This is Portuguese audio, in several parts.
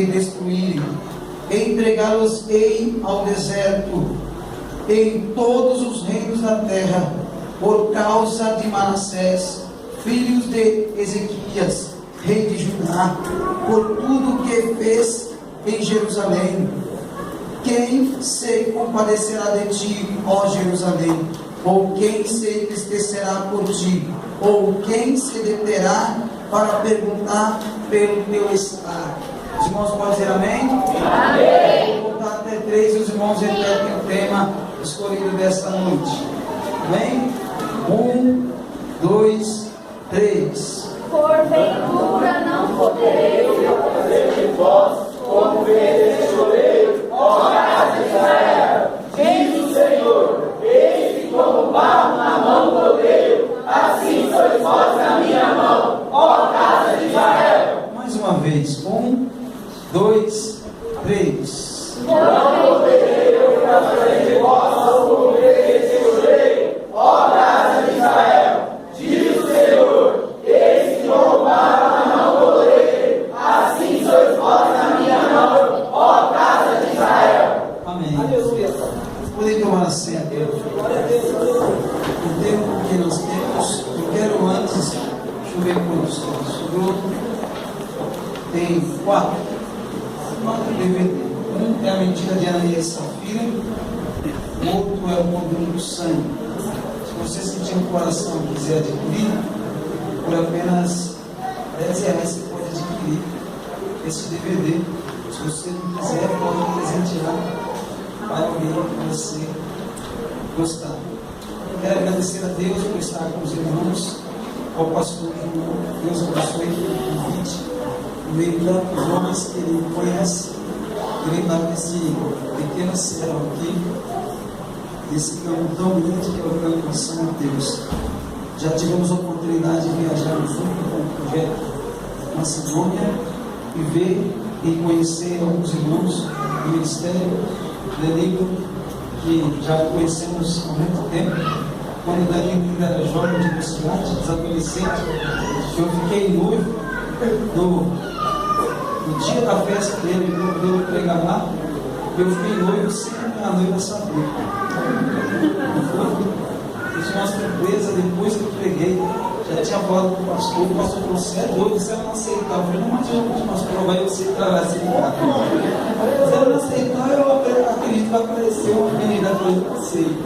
e destruírem. Entregá-los-ei ao deserto, em todos os reinos da terra, por causa de Manassés, filhos de Ezequias, rei de Judá, por tudo que fez em Jerusalém. Quem se compadecerá de ti, ó Jerusalém? Ou quem se entristecerá por ti? Ou quem se deterá para perguntar pelo teu estar? Os irmãos podem dizer amém? Amém. Vou contar até 3 e os irmãos repetem o tema escolhido desta noite. Amém? 1, 2, 3. Porventura não poderei fazer de vós como fez chorei, ó casa de Israel. Diz o Senhor: eis que como barro na mão do oleiro, assim sois vós na minha mão, ó casa de Israel. Mais uma vez. 1, 2, 3. Não poderei fazer de vós como fez chorei, ó casa de Israel. Diz o Senhor: eis que como barro na mão do oleiro, assim sois vós na minha mão, ó casa de Israel. Amém. Podem tomar assento. O tempo que nós temos, eu quero antes, deixa eu ver quantos temos. O grupo tem 4 DVD. Um é a mentira de Ananias e Safira, o outro é o Condom do Sangue. Se você sentir no coração e quiser adquirir, por apenas R$10 você pode adquirir esse DVD. Se você não quiser, pode presentear para alguém que você gostar. Quero agradecer a Deus por estar com os irmãos, ao pastor João. Deus abençoe o convite, no meio de tantos homens que ele conhece, ele dá nesse pequeno céu aqui, esse campo tão grande que é o campo de São Mateus. Já tivemos a oportunidade de viajar junto com o projeto Macedônia e ver e conhecer alguns irmãos do ministério Danilo, que já conhecemos há muito tempo. Quando o Danilo ainda era jovem de mocidade, desadolescente, eu fiquei noivo no dia da festa dele, eu pregar lá, eu fiquei noivo sem a noiva saber. Fiz uma surpresa depois que eu preguei. Já tinha falado com o pastor falou: você é doido, você não aceitar. Eu falei: não, mas o pastor vai aceitar, vai aceitar. Se ela não aceitar, eu acredito que vai aparecer uma menina que eu aceito.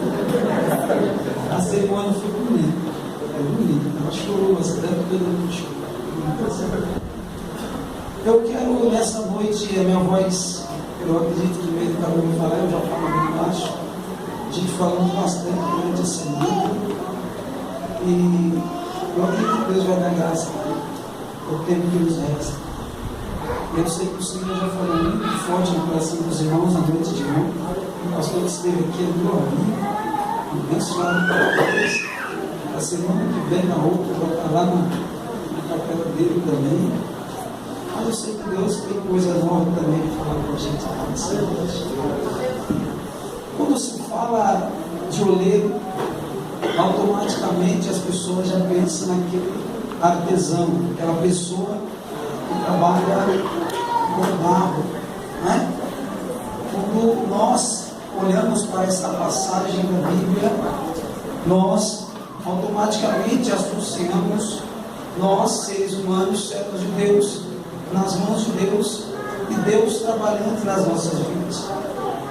A cerimônia foi bonita. É bonita. Ela chorou bastante, todo mundo chorou. Eu quero nessa noite, a minha voz, eu acredito que meio que me falar, eu já falo bem baixo. A gente falando bastante durante a semana. E eu acredito que Deus vai dar graça ao tempo que nos resta. Eu sei que o Senhor já falou muito forte no coração dos irmãos na noite de ontem. O pastor que esteve aqui é meu amigo, abençoado por Deus. A semana que vem, na outra, vai estar lá na capela dele também. Mas eu sei que Deus tem coisa nova também para falar com a gente nessa noite. Quando se fala de oleiro, automaticamente as pessoas já pensam naquele artesão, aquela pessoa que trabalha com barro, né? Quando nós olhamos para essa passagem da Bíblia, nós automaticamente associamos nós, seres humanos, servos de Deus, nas mãos de Deus, e Deus trabalhando nas nossas vidas.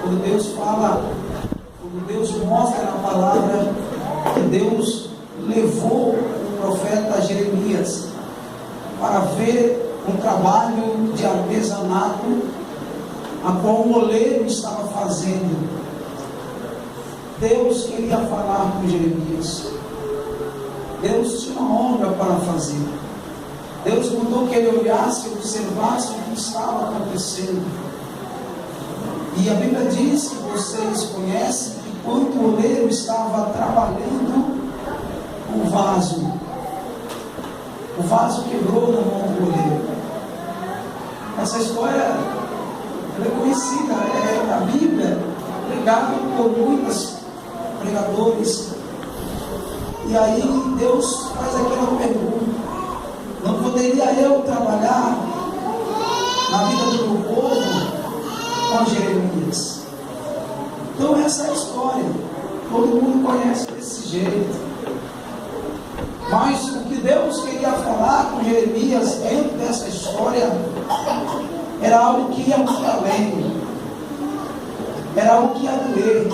Quando Deus fala, quando Deus mostra na palavra que Deus levou o profeta Jeremias para ver um trabalho de artesanato a qual o oleiro estava fazendo. Deus queria falar com Jeremias. Deus tinha uma obra para fazer. Deus mandou que ele olhasse e observasse o que estava acontecendo. E a Bíblia diz que vocês conhecem que quando o oleiro estava trabalhando o vaso quebrou na mão do oleiro. Essa história é conhecida, é na Bíblia, pregada por muitos pregadores. E aí Deus faz aquela pergunta: não poderia eu trabalhar na vida do meu povo com Jeremias. Então essa é a história. Todo mundo conhece desse jeito. Mas o que Deus queria falar com Jeremias dentro dessa história era algo que ia muito além. Era algo que ia doer.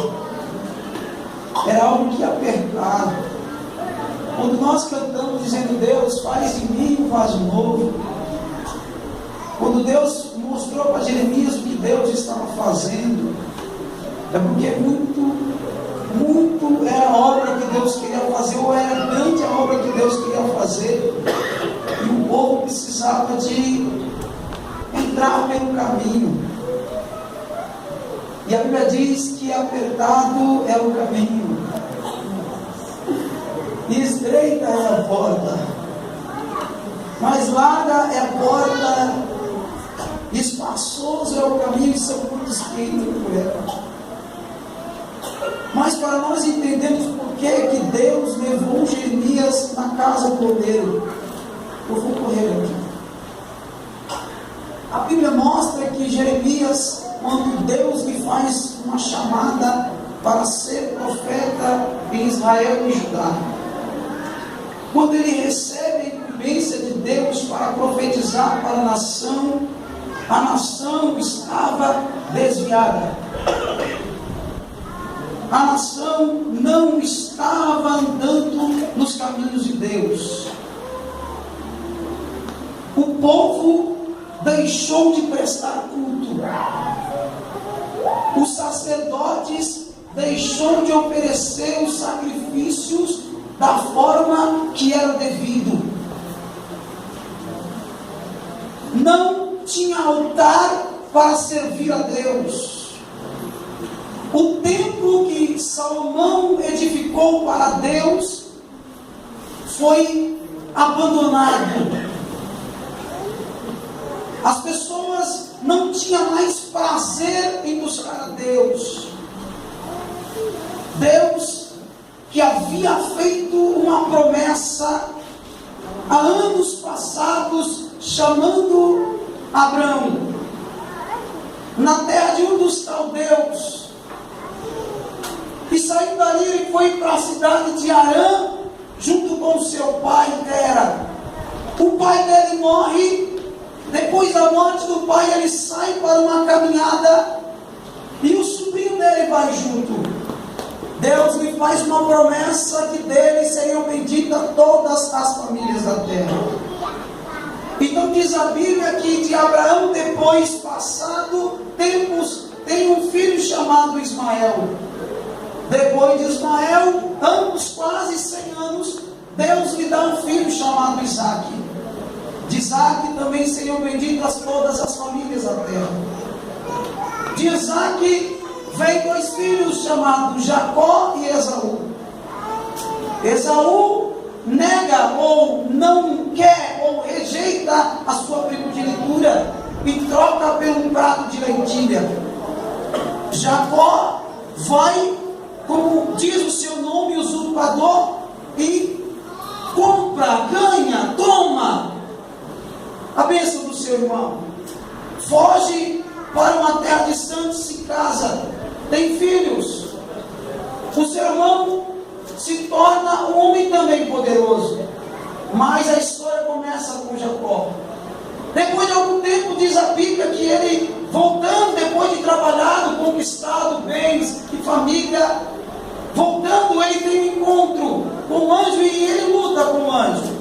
Era algo que ia apertar. Quando nós cantamos dizendo: Deus, faz em mim um vaso novo. Quando Deus mostrou para Jeremias o que Deus estava fazendo, é porque muito era a obra que Deus queria fazer, ou era grande a obra que Deus queria fazer, e o povo precisava de entrar pelo caminho. E a Bíblia diz que apertado é o caminho, e estreita é a porta, mais larga é a porta, espaçoso é o caminho, e são muitos que entram por ela. Mas para nós entendermos por que Deus levou Jeremias na casa do oleiro, eu vou correr aqui. A Bíblia mostra que Jeremias, quando Deus lhe faz uma chamada para ser profeta em Israel e Judá, quando ele recebe a incumbência de Deus para profetizar para a nação estava desviada. A nação não estava andando nos caminhos de Deus. O povo deixou de prestar culto. Os sacerdotes deixou de oferecer os sacrifícios da forma que era devido. Não tinha altar para servir a Deus. O templo que Salomão edificou para Deus foi abandonado. As pessoas não tinham mais prazer em buscar a Deus. Deus, que havia feito uma promessa há anos passados, chamando Abrão na terra de dos caldeus. E saindo dali, ele foi para a cidade de Harã, junto com seu pai Tera. O pai dele morre. Depois da morte do pai, ele sai para uma caminhada, e o sobrinho dele vai junto. Deus lhe faz uma promessa que dele seriam benditas todas as famílias da terra. Então diz a Bíblia que de Abraão, depois passado tempos, tem um filho chamado Ismael. Depois de Ismael, ambos quase 100 anos, Deus lhe dá um filho chamado Isaac. De Isaac também seriam benditas todas as famílias da terra. De Isaac vem 2 filhos chamados Jacó e Esaú. Esaú nega ou não quer ou rejeita a sua primogenitura e troca por um prato de lentilha. Jacó vai, como diz o seu nome, usurpador, e compra, ganha, toma a bênção do seu irmão. Foge para uma terra distante, se casa, tem filhos. O seu irmão se torna um homem também poderoso. Mas a história começa com Jacó. Depois de algum tempo, diz a Bíblia que ele, voltando, depois de trabalhado, conquistado bens e família, voltando, ele tem um encontro com o anjo e ele luta com o anjo.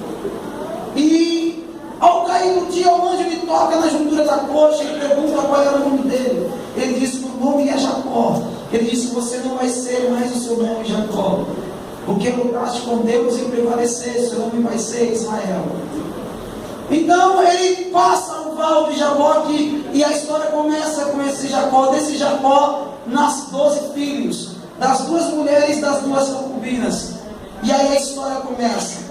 E ao cair no dia, o anjo lhe toca na juntura da coxa e pergunta qual era o nome dele. Ele disse que o nome é Jacó. Ele disse: você não vai ser mais o seu nome Jacó, porque lutaste com Deus e prevaleceste, seu nome vai ser Israel. Então ele passa o val de Jaboque, e a história começa com esse Jacó. Desse Jacó nasce 12 filhos, das 2 mulheres, das 2 concubinas. E aí a história começa.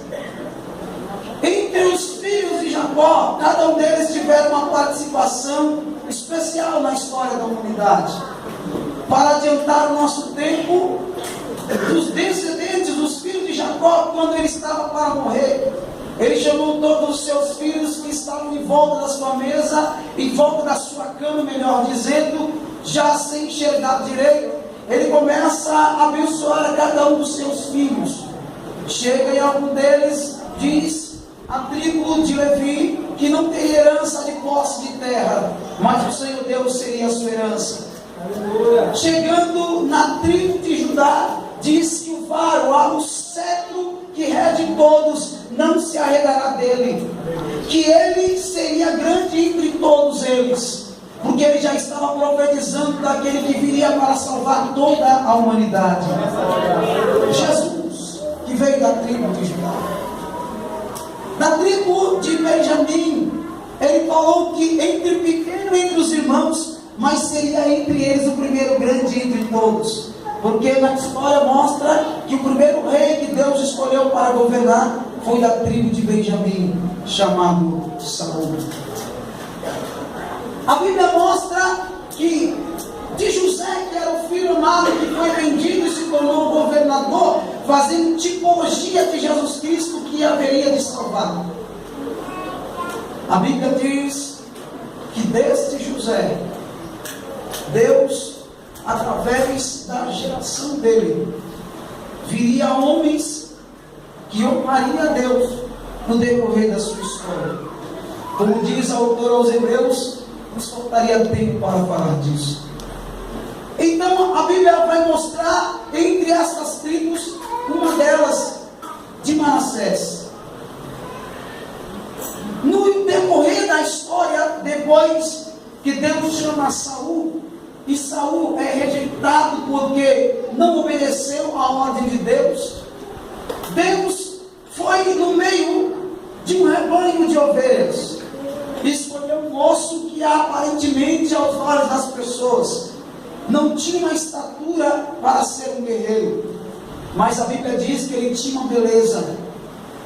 Entre os filhos de Jacó, cada um deles tiveram uma participação especial na história da humanidade. Para adiantar o nosso tempo, os descendentes dos filhos de Jacó, quando ele estava para morrer, Ele chamou todos os seus filhos que estavam em volta da sua mesa, em volta da sua cama, melhor dizendo, já sem enxergar direito. Ele começa a abençoar a cada um dos seus filhos. Chega em algum deles, diz a tribo de Levi, que não tem herança de posse de terra, mas o Senhor Deus seria a sua herança. Aleluia. Chegando na tribo de Judá, diz que o varo, o cetro que rege todos, não se arredará dele, que ele seria grande entre todos eles, porque ele já estava profetizando daquele que viria para salvar toda a humanidade. Jesus, que veio da tribo de Judá. Da tribo de Benjamim, ele falou que entre pequeno entre os irmãos, mas seria entre eles o primeiro grande entre todos, porque na história mostra que o primeiro rei que Deus escolheu para governar foi da tribo de Benjamim, chamado Saul. A Bíblia mostra que de José, que era o filho amado, que foi vendido e se tornou governador, fazendo tipologia de Jesus Cristo que haveria de salvar. A Bíblia diz que deste José, Deus, através da geração dele, viria homens que honrariam a Deus no decorrer da sua história. Como diz o autor aos Hebreus, nos faltaria tempo para falar disso. Então a Bíblia vai mostrar entre essas tribos, uma delas de Manassés. No decorrer da história, depois que Deus chama Saul, e Saul é rejeitado porque não obedeceu à ordem de Deus, Deus foi no meio de um rebanho de ovelhas, escolheu um moço que aparentemente aos olhos das pessoas não tinha uma estatura para ser um guerreiro, mas a Bíblia diz que ele tinha uma beleza.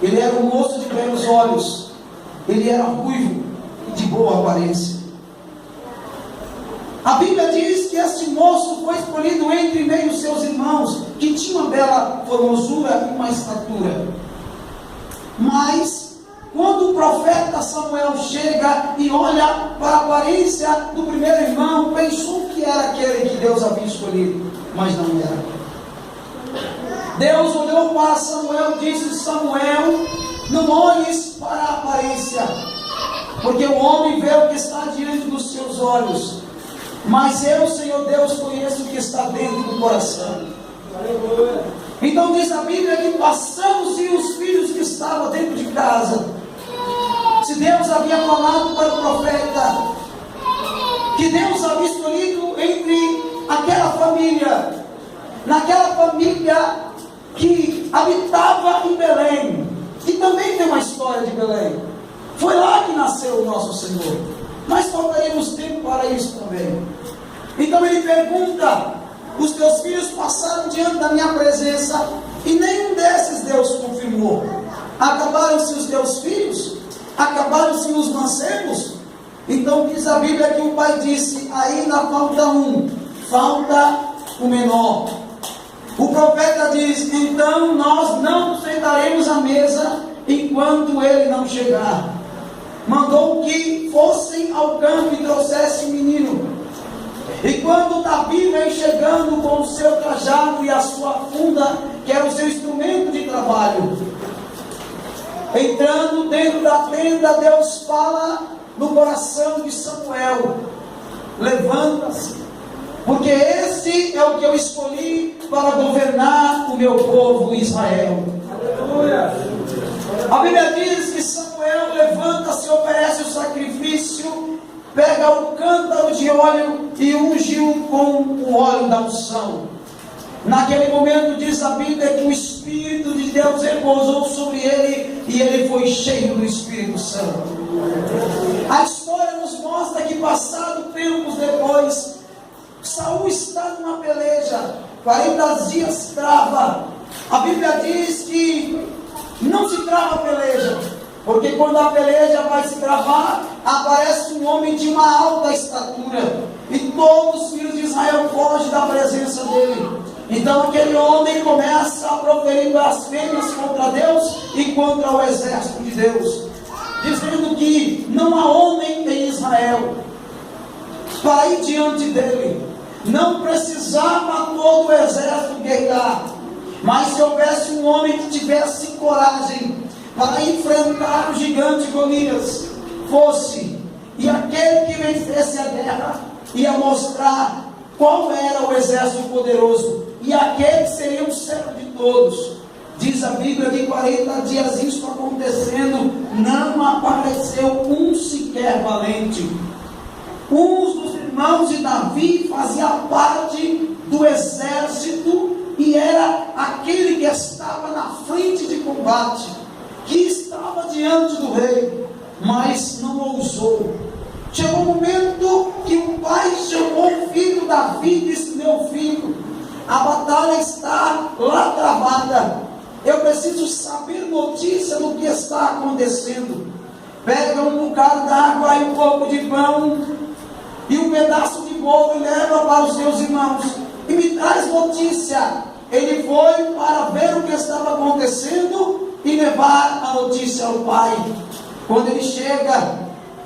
Ele era um moço de belos olhos, ele era ruivo e de boa aparência. A Bíblia diz que este moço foi escolhido entre meio seus irmãos, que tinha uma bela formosura e uma estatura. Mas quando o profeta Samuel chega e olha para a aparência do primeiro irmão, pensou que era aquele que Deus havia escolhido, mas não era. Deus olhou para Samuel e disse: Samuel, não olhes para a aparência, porque o homem vê o que está diante dos seus olhos, mas eu, Senhor Deus, conheço o que está dentro do coração. Então diz a Bíblia que passando-se os filhos que estavam dentro de casa, se Deus havia falado para o profeta que Deus havia escolhido entre aquela família, naquela família que habitava em Belém, que também tem uma história de Belém, foi lá que nasceu o nosso Senhor. Nós faltaríamos tempo para isso também. Então ele pergunta: os teus filhos passaram diante da minha presença e nenhum desses Deus confirmou. Acabaram-se os teus filhos? Acabaram-se os mancebos? Então diz a Bíblia que o pai disse: ainda falta um, falta o menor. O profeta diz: então nós não sentaremos à mesa enquanto ele não chegar. Mandou que fossem ao campo e trouxessem o menino. E quando Davi vem chegando com o seu cajado e a sua funda, que era o seu instrumento de trabalho, entrando dentro da tenda, Deus fala no coração de Samuel: levanta-se, porque esse é o que eu escolhi para governar o meu povo Israel. Aleluia. A Bíblia diz que Samuel levanta-se, oferece o sacrifício, pega o cântaro de óleo e unge-o com o óleo da unção. Naquele momento diz a Bíblia que o Espírito de Deus repousou sobre ele e ele foi cheio do Espírito Santo. A história nos mostra que passado tempos depois, Saul está numa peleja, 40 dias trava. A Bíblia diz que não se trava a peleja, porque quando a peleja vai se travar, aparece um homem de uma alta estatura, e todos os filhos de Israel fogem da presença dele. Então aquele homem começa a proferir blasfêmias contra Deus e contra o exército de de Deus, dizendo que não há homem em Israel para ir diante dele. Não precisava todo o exército guerrear, mas se houvesse um homem que tivesse coragem para enfrentar o gigante Golias, fosse, e aquele que vencesse a guerra ia mostrar qual era o exército poderoso, e aquele seria o servo de todos. Diz a Bíblia que 40 dias isso acontecendo, não apareceu um sequer valente. Um dos irmãos de Davi fazia parte do exército e era aquele que estava na frente de combate, que estava diante do rei, mas não ousou. Chegou o momento que o pai chamou o filho Davi e disse: meu filho, a batalha está lá travada, eu preciso saber notícia do que está acontecendo. Pega um bocado d'água e um pouco de pão e um pedaço de bolo e leva para os seus irmãos e me traz notícia. Ele foi para ver o que estava acontecendo e levar a notícia ao pai. Quando ele chega,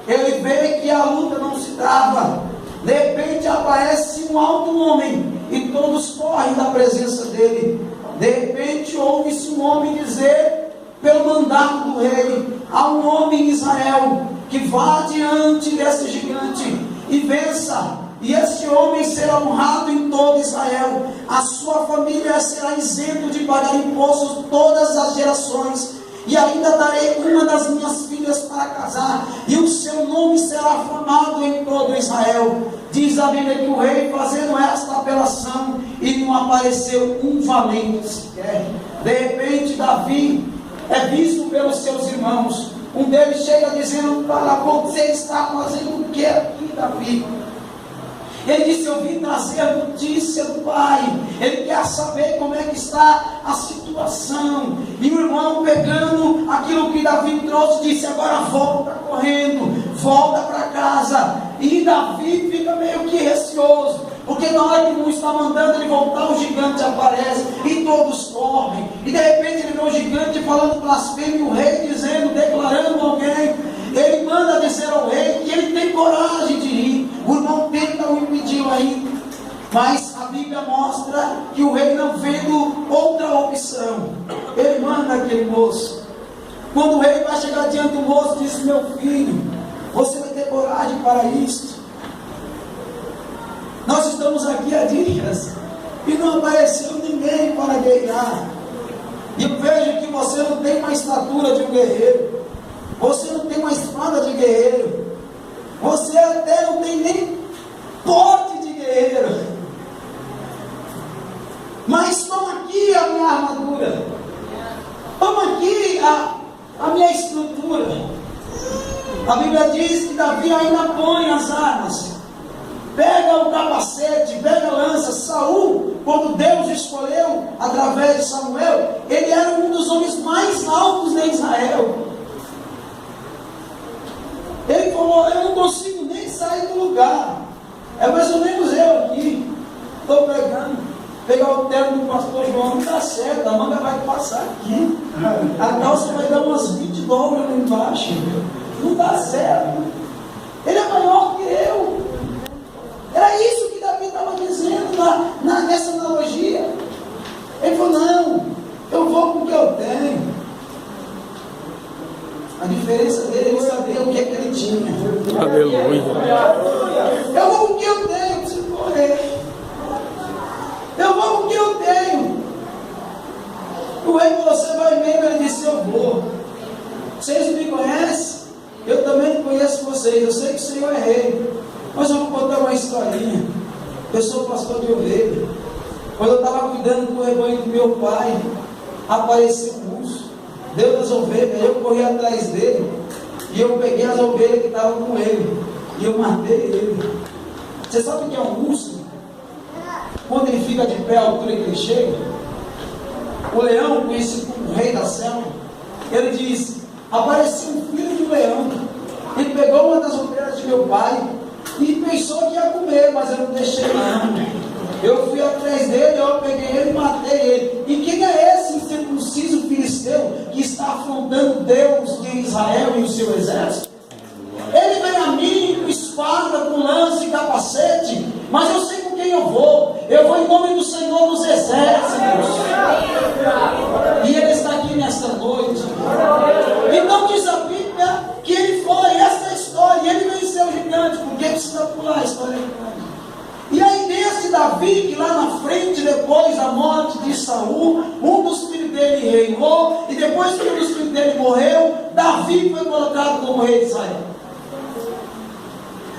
ele vê que a luta não se trava. De repente aparece um alto homem e todos correm da presença dele. De repente ouve-se um homem dizer, pelo mandato do rei: há um homem em Israel que vá diante desse gigante e vença, e este homem será honrado em todo Israel. A sua família será isenta de pagar impostos todas as gerações, e ainda darei uma das minhas filhas para casar, e o seu nome será afamado em todo Israel. Diz a Bíblia que o rei, fazendo esta apelação, e não apareceu um valente sequer. De repente Davi é visto pelos seus irmãos. Um deles chega dizendo: para você está fazendo o que aqui, Davi? Ele disse: eu vim trazer a notícia do pai. Ele quer saber como é que está a situação. E o irmão, pegando aquilo que Davi trouxe, disse: agora volta correndo, volta para casa. E Davi fica meio que receoso, porque na hora que um está mandando ele voltar, o gigante aparece e todos correm. E de repente ele vê o gigante falando blasfêmia, e o rei dizendo, declarando alguém. Ele manda dizer ao rei que ele tem coragem de ir. O irmão tenta o impedir aí, mas a Bíblia mostra que o rei, não vendo outra opção, ele manda aquele moço. Quando o rei vai chegar diante do moço, diz: meu filho, você vai ter coragem para isto? Nós estamos aqui há dias e não apareceu ninguém para guerrear. E eu vejo que você não tem uma estatura de um guerreiro, você não tem uma espada de guerreiro, você até não tem nem porte de guerreiro. Mas toma aqui a minha armadura, toma aqui a minha estrutura. A Bíblia diz que Davi ainda põe as armas, pega o capacete, pega a lança. Saul, quando Deus escolheu através de Samuel, ele era um dos homens mais altos de Israel. Ele falou: eu não consigo nem sair do lugar. É mais ou menos eu aqui, estou pregando, pegar o terno do pastor João, não está certo, a manga vai passar aqui, a calça vai dar umas 20 dobras lá embaixo, não está certo. Ele é maior que eu. Era isso que Davi estava dizendo nessa analogia. Ele falou: não, eu vou com o que eu tenho. A diferença dele, ele sabia o que é que ele tinha. Aleluia. Eu vou com o que eu tenho, preciso correr. Eu vou com o que eu tenho. O rei falou: você vai mesmo? Ele disse: eu vou. Vocês me conhecem? Eu também conheço vocês. Eu sei que o Senhor é rei, mas eu vou contar uma historinha. Eu sou pastor de ovelha. Quando eu estava cuidando do rebanho do meu pai, apareceu um urso, deu das ovelhas. Eu corri atrás dele e eu peguei as ovelhas que estavam com ele e eu matei ele. Você sabe o que é um urso? Quando ele fica de pé, a altura que ele chega, o leão, conhecido como o rei da selva, ele diz: apareceu um filho de um leão. Ele pegou uma das ovelhas de meu pai e pensou que ia comer, mas eu não deixei não. Eu fui atrás dele, eu peguei ele e matei ele. E quem é esse incircunciso filisteu que está afrontando Deus de Israel e o seu exército? Ele vem a mim com espada, com lança e capacete, mas eu sei com quem eu vou em nome do Senhor dos exércitos, e Ele está aqui nesta noite. Então diz a Bíblia que ele foi, essa é a história, e ele venceu o gigante, porque precisa pular a história gigante. E aí desce Davi, que lá na frente, depois da morte de Saul, um dos filhos dele reinou, e depois que um dos filhos dele morreu, Davi foi colocado como rei de Israel.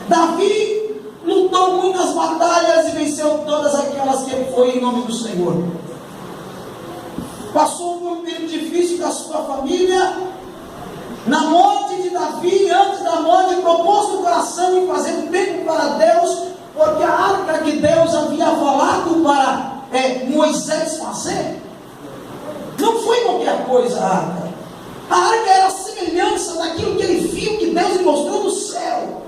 Davi lutou muitas batalhas e venceu todas aquelas que ele foi em nome do Senhor. Passou por um período difícil da sua família. Na morte de Davi, antes da morte, propôs no coração em fazer o bem para Deus, porque a arca que Deus havia falado para Moisés fazer, não foi qualquer coisa a arca. A arca era a semelhança daquilo que ele viu, que Deus lhe mostrou no céu.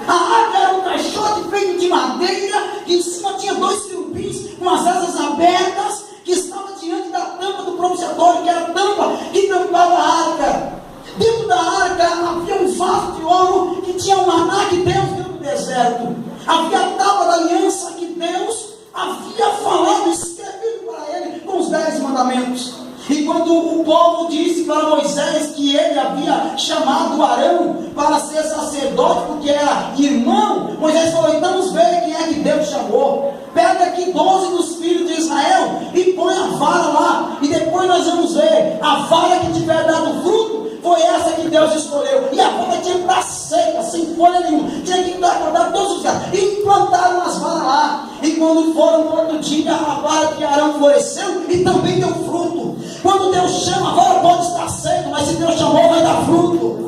A arca era um caixote feito de madeira, que em cima tinha 2 querubins com as asas abertas, que estava diante da tampa do propiciatório, que era a tampa que tampava a arca. Dentro da arca havia um vaso de ouro que tinha um maná que Deus deu no deserto. Havia a tábua da aliança que Deus havia falado, escrevido para ele com os 10 mandamentos. E quando o povo disse para Moisés que ele havia chamado Arão para ser sacerdote, porque era irmão, Moisés falou: então vamos ver quem é que Deus chamou. Pega aqui 12 dos filhos de Israel e põe a vara lá, e depois nós vamos ver. A vara que tiver dado fruto foi essa que Deus escolheu. E a vara tinha que estar seca, sem folha nenhuma, tinha que acordar todos os dias. E implantaram as varas lá. E quando foram no outro dia, a vara de Arão floresceu e também deu fruto. Quando Deus chama, a vara pode estar seca, mas se Deus chamou, vai dar fruto.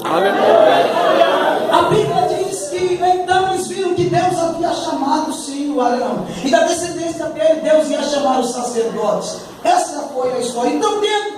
A Bíblia diz que então eles viram que Deus havia chamado sim o Arão, e da descendência dele Deus ia chamar os sacerdotes. Essa foi a história. Então, dentro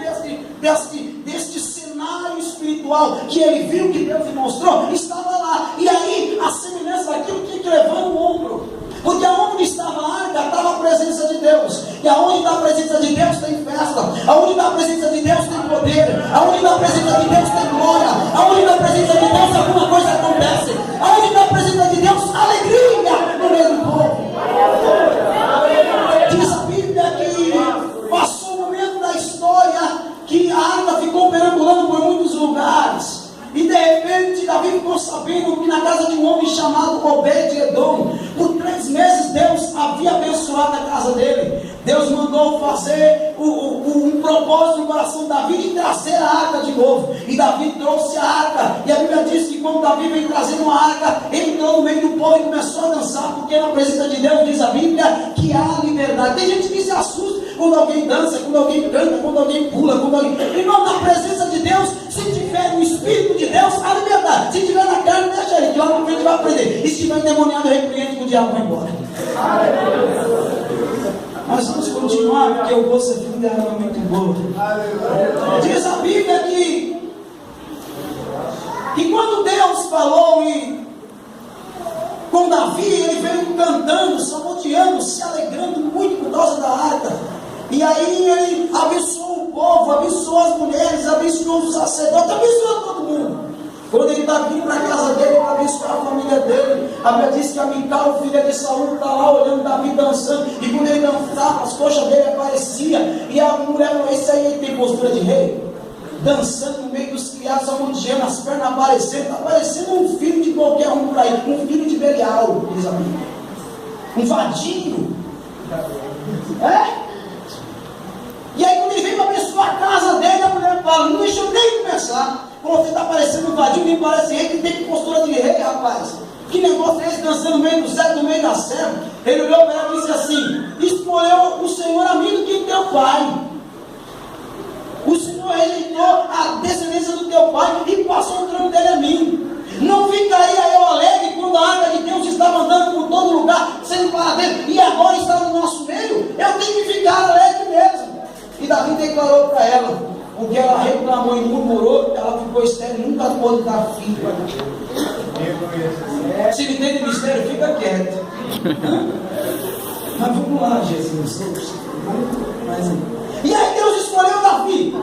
deste cenário espiritual que ele viu, que Deus lhe mostrou, estava lá. E aí a semelhança daquilo tinha que levar no ombro, porque aonde estava a arca estava a presença de Deus. E aonde está a presença de Deus tem festa. Aonde está a presença de Deus tem poder. Aonde está a presença de Deus tem glória. Aonde está a presença de Deus alguma coisa acontece. Aonde está a presença de Deus, alegria no meio do povo. Diz a Bíblia que passou o momento da história que a arca ficou perambulando por muitos lugares. E de repente Davi ficou sabendo que na casa de um homem chamado Obed-Edom, por 3 meses Deus havia abençoado a casa dele. Deus mandou fazer um propósito no coração de Davi de trazer a arca de novo. E Davi trouxe a arca. E a Bíblia diz que quando Davi veio trazendo a arca, ele entrou no meio do povo e começou a dançar, porque na presença de Deus diz a Bíblia que há liberdade. Tem gente que se assusta quando alguém dança, quando alguém canta, quando alguém pula, quando alguém... Irmão, na presença de Deus, se tiver no Espírito de Deus, há liberdade. Se tiver na carne, deixa ele, que lá na frente vai aprender. E se tiver endemoniado, repreende, que o diabo vai embora. Mas vamos continuar, porque o gosto aqui não é muito bom. Diz a Bíblia que quando Deus falou com Davi, ele veio cantando, salmodiando, se alegrando muito por causa da arca. E aí ele abençoou o povo, abençoou as mulheres, abençoou os sacerdotes, abençoou todo mundo. Quando ele está vindo para a casa dele, para abençoar a família dele, a Bíblia diz que a Mical, filha de Saul, está lá olhando Davi dançando. E quando ele dançava, as coxas dele apareciam. E a mulher falou: esse aí tem postura de rei? Dançando no meio dos criados, salmodiando, as pernas aparecendo. Está parecendo um filho de qualquer um por aí, um filho de Belial, diz a Bíblia. Um vadinho. E aí quando ele veio para abençoar a casa dele, a mulher fala: não deixa eu nem começar. Você está parecendo um vadio, nem parece rei, que tem postura de rei, rapaz. Que negócio é esse, dançando no meio do céu, no meio da serra? Ele olhou para ela e disse assim: escolheu o Senhor a mim do que o teu pai. O Senhor rejeitou a descendência do teu pai e passou o trono dele a mim. Não ficaria eu alegre quando a arca de Deus estava andando por todo lugar, sendo para dentro, e agora está no nosso meio? Eu tenho que ficar alegre mesmo. E Davi declarou para ela, porque ela reclamou e murmurou, ela ficou estéril, nunca pôde dar filho. Se ele tem de mistério, fica quieto. Mas vamos lá, Jesus. E aí Deus escolheu Davi.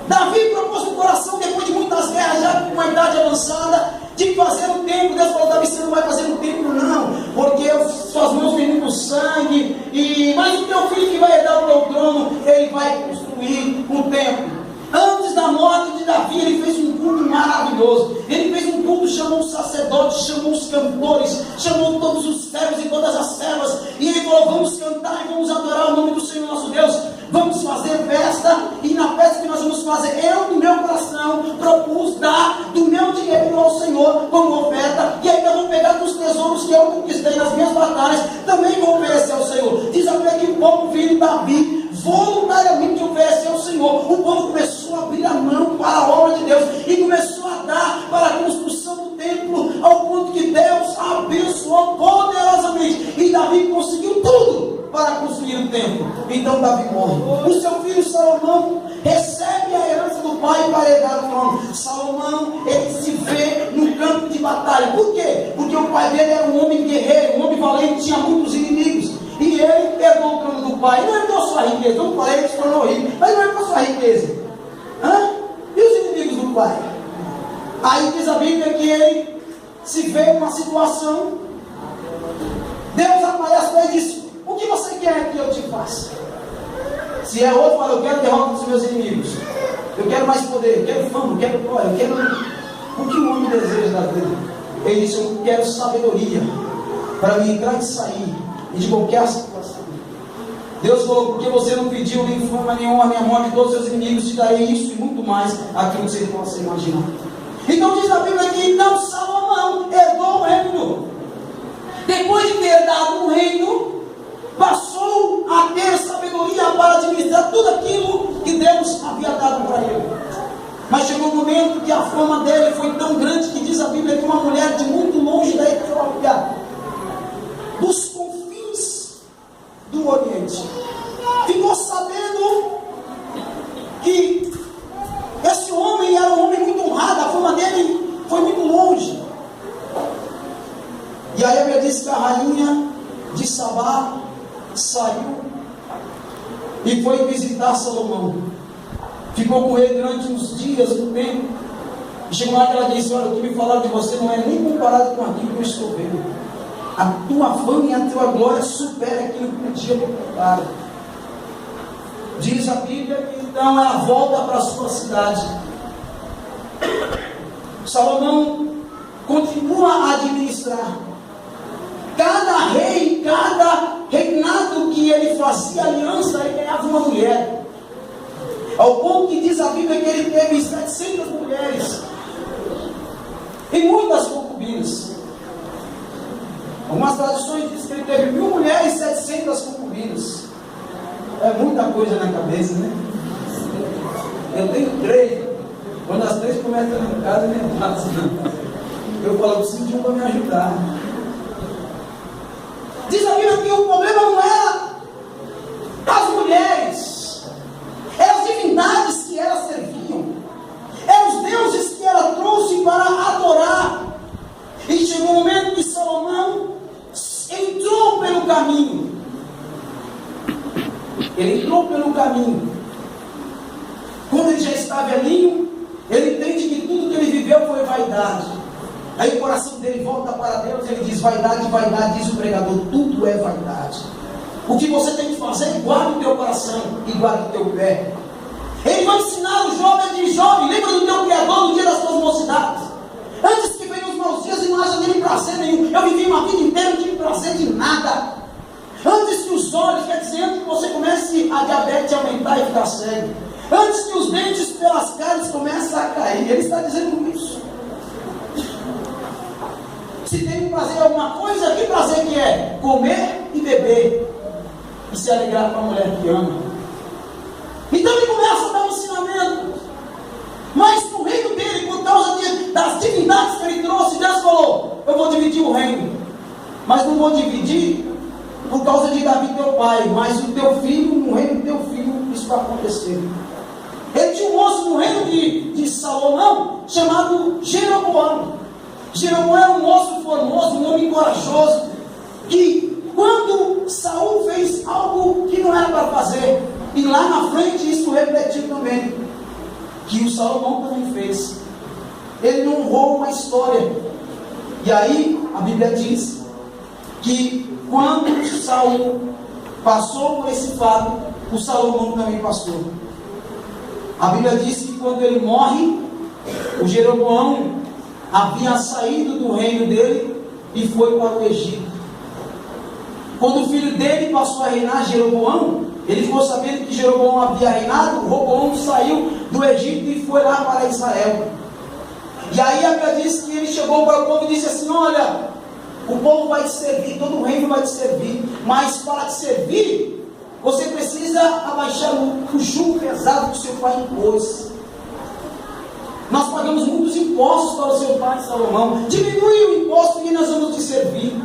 Davi propôs no coração, depois de muitas guerras, já com uma idade avançada, de fazer um templo. Deus falou: Davi, você não vai fazer um templo não, porque suas mãos têm muito sangue, mas o teu filho que vai herdar o teu trono, ele vai construir um templo. Antes da morte de Davi, ele fez um culto maravilhoso. Ele fez um culto, chamou os sacerdotes, chamou os cantores, chamou todos os servos e todas as servas, e ele falou: vamos cantar e vamos adorar o nome do Senhor nosso Deus, vamos fazer festa. E na festa que nós vamos fazer, eu no meu coração propus dar do meu dinheiro ao Senhor como oferta, e ainda vou pegar dos tesouros que eu conquistei nas minhas batalhas, também vou oferecer ao Senhor. Diz a Bíblia que o povo viu Davi voluntariamente oferecer ao Senhor. O povo começou a abrir a mão para a obra de Deus e começou a dar para a construção do templo, ao ponto que Deus abençoou poderosamente, e Davi conseguiu tudo para construir o templo. Então Davi morre. O seu filho Salomão recebe a herança do pai para herdar o trono. Salomão, ele se vê no campo de batalha. Por quê? Porque o pai dele era um homem guerreiro, um homem valente, tinha muitos inimigos, e ele herdou o trono do pai. Não herdou sua riqueza, não falei que se tornou rico, mas não herdou sua riqueza. E os inimigos do pai? Aí diz a Bíblia que ele se vê numa situação. Deus aparece para ele e diz: o que você quer que eu te faça? Se é outro, fala: eu quero derrotar os meus inimigos, eu quero mais poder, eu quero fama, eu quero glória, eu quero o que o homem deseja da vida. Ele disse: eu quero sabedoria para me entrar e sair e de qualquer situação. Deus falou: porque você não pediu nem fama, nem honra, nem a morte de todos os seus inimigos, te darei isso e muito mais, aquilo que você possa imaginar. Então diz a Bíblia que então Salomão herdou o reino. Depois de ter herdado o reino, passou a ter sabedoria para administrar tudo aquilo que Deus havia dado para ele. Mas chegou um momento que a fama dele foi tão grande que diz a Bíblia que uma mulher de muito longe da Etiópia, dos confins do Oriente, ficou sabendo que esse homem era um homem muito honrado, a fama dele foi muito longe. E aí a Bíblia diz que a rainha de Sabá saiu e foi visitar Salomão. Ficou com ele durante uns dias, um tempo, e chegou lá que ela disse: olha, o que me falaram de você não é nem comparado com aquilo que eu estou vendo. A tua fama e a tua glória supera aquilo que um dia me contaram. Diz a Bíblia que então ela volta para a sua cidade. Salomão continua a administrar. Cada rei, cada reinado que ele fazia aliança, ele ganhava uma mulher. Ao ponto que diz a Bíblia que ele teve 700 mulheres e muitas concubinas. Algumas tradições dizem que ele teve 1000 mulheres e 700 concubinas. É muita coisa na cabeça, né? Eu tenho 3. Quando as 3 começam a em casa, nem faço. Eu falo: eu preciso de um para me ajudar. Diz a Bíblia que o problema não era as mulheres, eram as divindades que elas serviam, eram os deuses que ela trouxe para adorar. E chegou um momento que Salomão entrou pelo caminho. Ele entrou pelo caminho. Quando ele já está velhinho, ele entende que tudo que ele viveu foi vaidade. Aí o coração dele volta para Deus, ele diz: vaidade, vaidade, diz o pregador, tudo é vaidade. O que você tem que fazer, guarda o teu coração e guarda o teu pé. Ele vai ensinar o jovem de jovem: lembra do teu Criador no dia das tuas mocidades. Antes que venham os maus dias e não haja nele prazer nenhum. Eu vivi uma vida inteira, não tive prazer de nada. Antes que os olhos, quer dizer, antes que você comece a diabetes aumentar e ficar cego, antes que os dentes pelas caras comecem a cair, ele está dizendo isso. Se tem prazer em alguma coisa, que prazer que é? Comer e beber e se alegrar com a mulher que ama. Então ele começa a dar um ensinamento. Mas no reino dele, por causa das divindades que ele trouxe, Deus falou: eu vou dividir o reino, mas não vou dividir por causa de Davi teu pai, mas o teu filho, no reino do teu filho, isso vai acontecer. Ele tinha um moço no reino de Salomão chamado Jeroboão. Jeroboão era um moço formoso, um homem corajoso, que quando Saul fez algo que não era para fazer, que o Salomão também fez. Ele não honrou uma história. E aí a Bíblia diz que quando Saul passou por esse fato, o Salomão também passou. A Bíblia diz que quando ele morre, o Jeroboão havia saído do reino dele e foi para o Egito. Quando o filho dele passou a reinar, Jeroboão, ele ficou sabendo que Jeroboão havia reinado, Roboão saiu do Egito e foi lá para Israel. E aí a Bíblia diz que ele chegou para o povo e disse assim: olha, o povo vai te servir, todo o reino vai te servir, mas para te servir, você precisa abaixar o jugo pesado que o seu pai impôs. Nós pagamos muitos impostos para o seu pai Salomão, diminui o imposto e nós vamos te servir.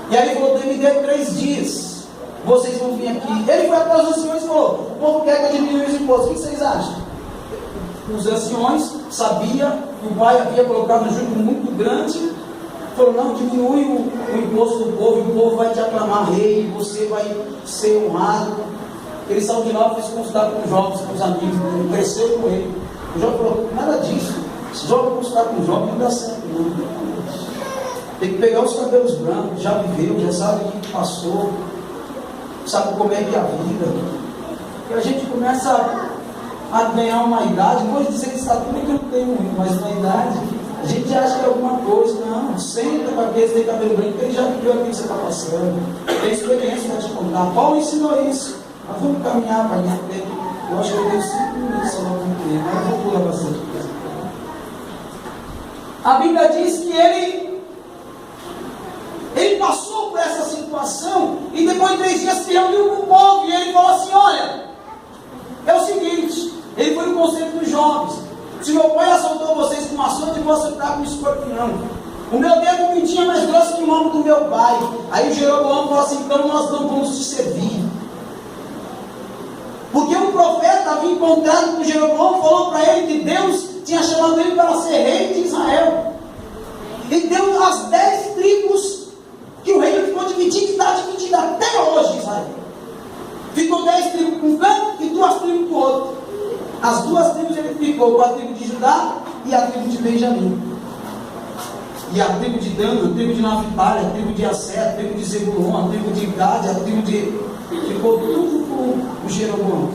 E aí ele falou: me dê 3 dias, vocês vão vir aqui. Ele foi atrás dos anciões e falou: o povo quer que eu diminua os impostos, o que vocês acham? Os anciões sabiam que o pai havia colocado um jugo muito grande. Falou: não, diminui o imposto do povo, e o povo vai te aclamar rei, você vai ser honrado. Ele saiu de lá e foi se consultar com os jovens, com os amigos, cresceu com ele. O jovem falou: nada disso, se jovem consultar com o jovem não dá certo não. Tem que pegar os cabelos brancos, já viveu, já sabe o que passou, sabe como é que é a vida. E a gente começa a ganhar uma idade, não vou dizer que está tudo que eu tenho muito, mas uma idade, a gente acha que é alguma coisa. Não, senta com aqueles que tem cabelo branco, ele já viveu aquilo que você está passando, tem experiência para te contar. Paulo ensinou isso. Nós vamos caminhar para minha frente. Eu acho que eu tenho 5 minutos só para cumprir, mas eu vou pular bastante coisa. A Bíblia diz que ele passou por essa situação e depois de 3 dias se reuniu com o povo e ele falou assim: olha, é o seguinte, ele foi no conselho dos jovens: se meu pai assaltou vocês com uma açoite, eu vou assaltar com um escorpião. O meu dedo mindinho é mais grosso que o ombro do meu pai. Aí o Jeroboão falou assim: então nós não vamos te servir. Porque um profeta havia encontrado com Jeroboão, falou para ele que Deus tinha chamado ele para ser rei de Israel. E deu as 10 tribos, que o reino ficou dividido e está dividido até hoje, Israel. Ficou 10 tribos com um canto e 2 tribos com o outro. As 2 tribos ele ficou com a tribo de Judá e a tribo de Benjamim. E a tribo de Dan, a tribo de Naphtali, a tribo de Assé, a tribo de Zebulon, a tribo de Gad, a tribo de... Ficou tudo com o Jeroboão.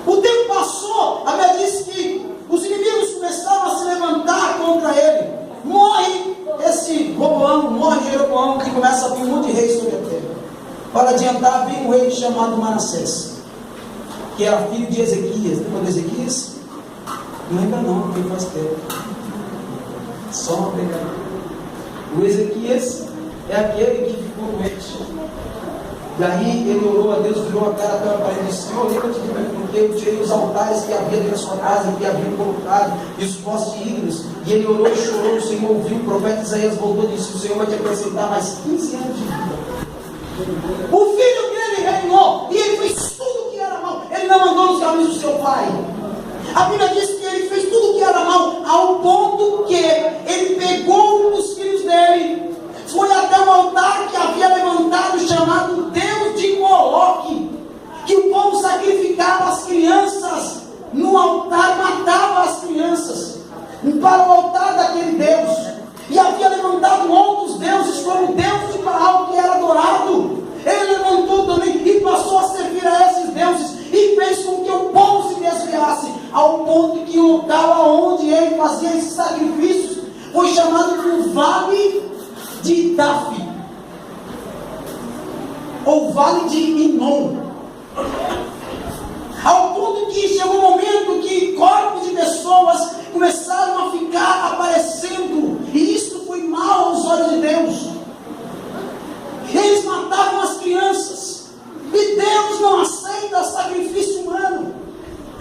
O tempo passou, a Bíblia diz que os inimigos começaram a se levantar contra ele. Morre esse Roboão, morre Jeroboão, e começa a vir um monte de reis sobre a terra. Para adiantar, vem um rei chamado Manassés, que era filho de Ezequias. Lembra de Ezequias? Não lembra não, porque faz tempo. Só uma pegada. O Ezequias é aquele que ficou doente. Daí ele orou a Deus, virou a cara para a parede e disse: Senhor, lembra-te de mim, porque eu tirei os altares que havia dentro da sua casa, que haviam colocado, e os postes de ídolos. E ele orou e chorou, o Senhor ouviu. O profeta Isaías voltou e disse: o Senhor vai te acrescentar mais 15 anos de vida. O filho dele reinou, e ele fez tudo o que era mal. Ele não andou nos caminhos do seu pai. A Bíblia diz que ele fez tudo o que era mal, ao ponto que ele pegou um dos filhos dele, foi até um altar que havia levantado, chamado Deus de Moloque, que o povo sacrificava as crianças no altar, matava as crianças para o altar daquele Deus, e havia levantado outros deuses, como o Deus de Baal, que era adorado. Ele levantou também e passou a servir a esses deuses, e fez com que o povo se desviasse, ao ponto que o local onde ele fazia esses sacrifícios foi chamado de Vale de Daf, ou Vale de Inom, ao ponto que chegou um momento que corpos de pessoas começaram a ficar aparecendo, e isso foi mal aos olhos de Deus. Eles matavam as crianças, e Deus não aceita sacrifício humano.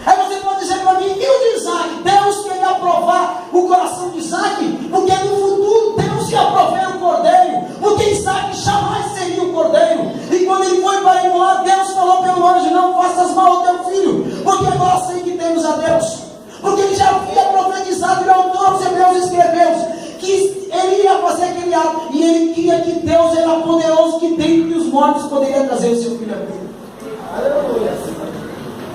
Aí você pode dizer para mim: e o de Isaac? Deus queria aprovar o coração de Isaac, porque no futuro Deus ia prover o cordeiro, porque Isaac jamais seria o cordeiro. E quando ele foi para imolar, Deus falou pelo anjo: não faças mal ao teu filho, porque agora sei que temos a Deus. Porque ele já havia profetizado, e o autor aos Hebreus escreveu que ele ia fazer aquele ato, e ele queria que Deus era poderoso, que dentre os mortos poderia trazer o seu filho a vida. Aleluia.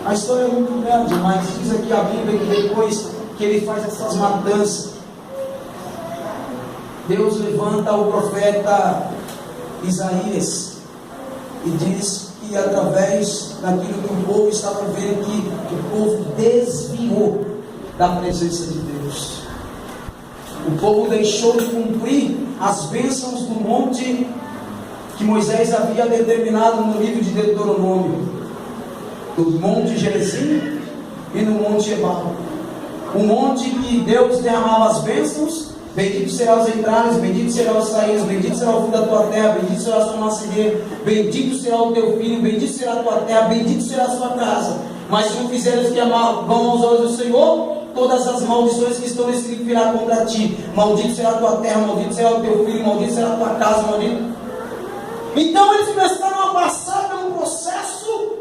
A história é muito grande, mas diz aqui a Bíblia que depois que ele faz essas matanças, Deus levanta o profeta Isaías e diz que através daquilo que o povo estava vendo, que o povo desviou da presença de Deus. O povo deixou de cumprir as bênçãos do monte que Moisés havia determinado no livro de Deuteronômio, no monte Gerizim e no monte Ebal, o monte que Deus derramava as bênçãos. Bendito serão os entrares, bendito serão os saídas, bendito será o fruto da tua terra, bendito será a sua nascedeira, bendito será o teu filho, bendito será a tua terra, bendito será a sua casa. Mas se não fizeres o que vão aos olhos do Senhor, todas as maldições que estão nesse livro virão contra ti. Maldito será a tua terra, maldito será o teu filho, maldito será a tua casa, maldito. Então eles começaram a passar por um processo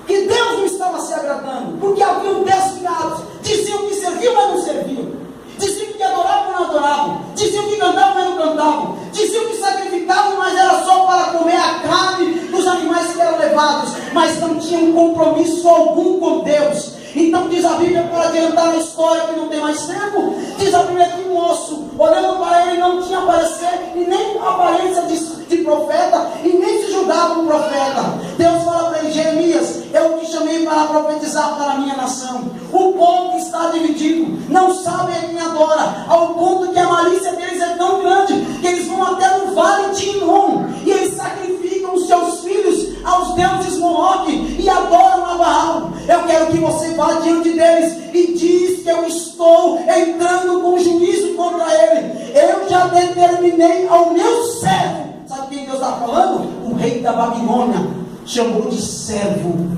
que Deus não estava se agradando, porque haviam desviados, diziam que serviam, mas não serviam. Diziam que adoravam, mas não adoravam. Diziam que cantavam, mas não cantavam. Diziam que sacrificavam, mas era só para comer a carne dos animais que eram levados, mas não tinham compromisso algum com Deus. Então diz a Bíblia, para adiantar a história que não tem mais tempo, diz a Bíblia que o moço, olhando para ele, não tinha parecer e nem aparência de profeta, e nem se julgava um profeta. Deus fala para ele: Jeremias, eu te chamei para profetizar para a minha nação. O povo está dividido, não sabe a quem adora, ao ponto que a malícia deles é tão grande que eles vão até no vale de Inom e eles sacrificam os seus filhos aos deuses Moloque e adoram a Baal. Eu quero que você vá diante deles e diz que eu estou entrando com juízo contra ele. Eu já determinei ao meu servo. Sabe quem Deus está falando? O rei da Babilônia chamou de servo.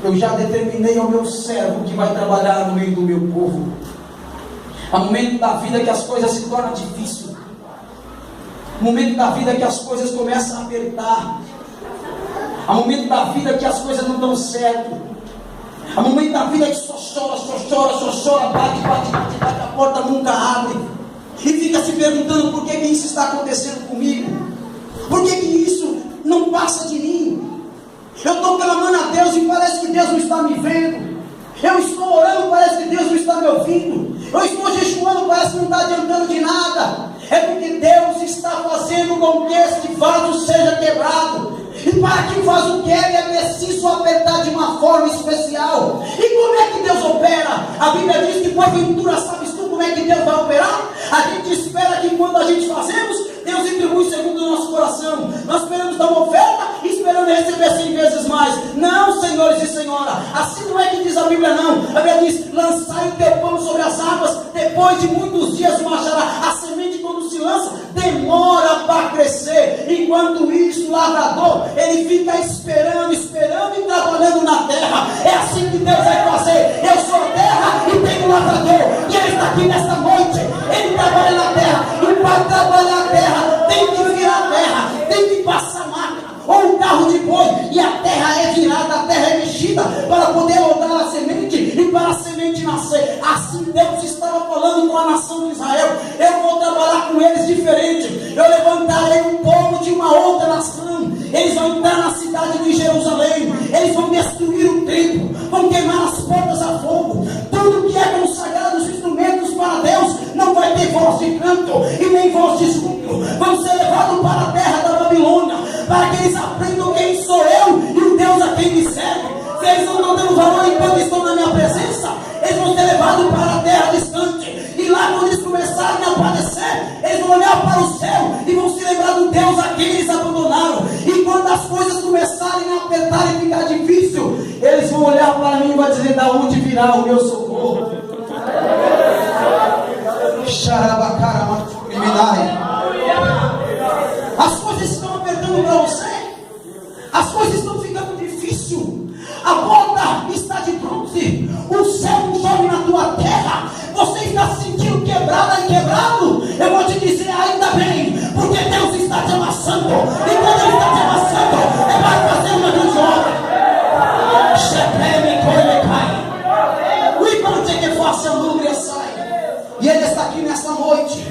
Eu já determinei ao meu servo que vai trabalhar no meio do meu povo. Há momento da vida que as coisas se tornam difíceis. Momento da vida que as coisas começam a apertar. Há momento da vida que as coisas não dão certo. Há momento da vida que só chora, bate, a porta nunca abre. E fica se perguntando: por que isso está acontecendo comigo? Por que isso não passa de mim? Eu estou clamando a Deus e parece que Deus não está me vendo. Eu estou orando, parece que Deus não está me ouvindo. Eu estou jejuando, parece que não está adiantando de nada. É porque Deus está fazendo com que este vaso seja quebrado. E para que o vaso quebre é preciso apertar de uma forma especial. E como é que Deus opera? A Bíblia diz que porventura sabes tu como é que Deus vai operar? A gente espera que quando a gente fazemos, Deus retribui segundo o nosso coração. Nós esperamos dar uma oferta e esperando receber 100 vezes mais. Não, senhores e senhora, assim não é que diz a Bíblia, não. A Bíblia diz: lançai o teu pão sobre as águas, depois de muitos dias marchará. A semente, quando se lança, demora para crescer. Enquanto isso, o lavrador, ele fica esperando e trabalhando na terra. É assim que Deus vai fazer. Eu sou a terra e tenho um lavrador, e ele está aqui nesta noite. Ele trabalha na terra, e para trabalhar a terra tem que virar a terra, tem que passar máquina ou um carro de boi, e a terra é virada, a terra é mexida para poder rodar a semente e para a semente nascer. Assim Deus estava falando com a nação de Israel: eu vou trabalhar com eles diferente. Eu levantarei um povo de uma outra nação. Eles vão entrar na cidade de Jerusalém, eles vão destruir o templo, vão queimar as portas a fogo. Tudo que é consagrado, os instrumentos para Deus, não vai ter voz de canto e nem voz de júbilo. Vão ser levados para a terra da Babilônia, para que eles aprendam quem sou eu e o Deus a quem me serve. Se eles não estão dando valor enquanto estão na minha presença, eles vão ser levados para a terra distante. E lá, quando eles começarem a aparecer, eles vão olhar para o céu e vão se lembrar do Deus a quem eles abandonaram. E quando as coisas começarem a apertar e ficar difícil, eles vão olhar para mim e vão dizer: da onde virá o meu socorro? As coisas estão apertando para você. As coisas estão ficando difíceis. A porta está de bronze. O céu não chove na tua terra. Você está se sentindo quebrada e quebrado. Eu vou te dizer: ainda bem, porque Deus está te amassando. E quando Ele está te amassando, Ele vai fazer uma grande obra. E Ele está aqui nessa noite.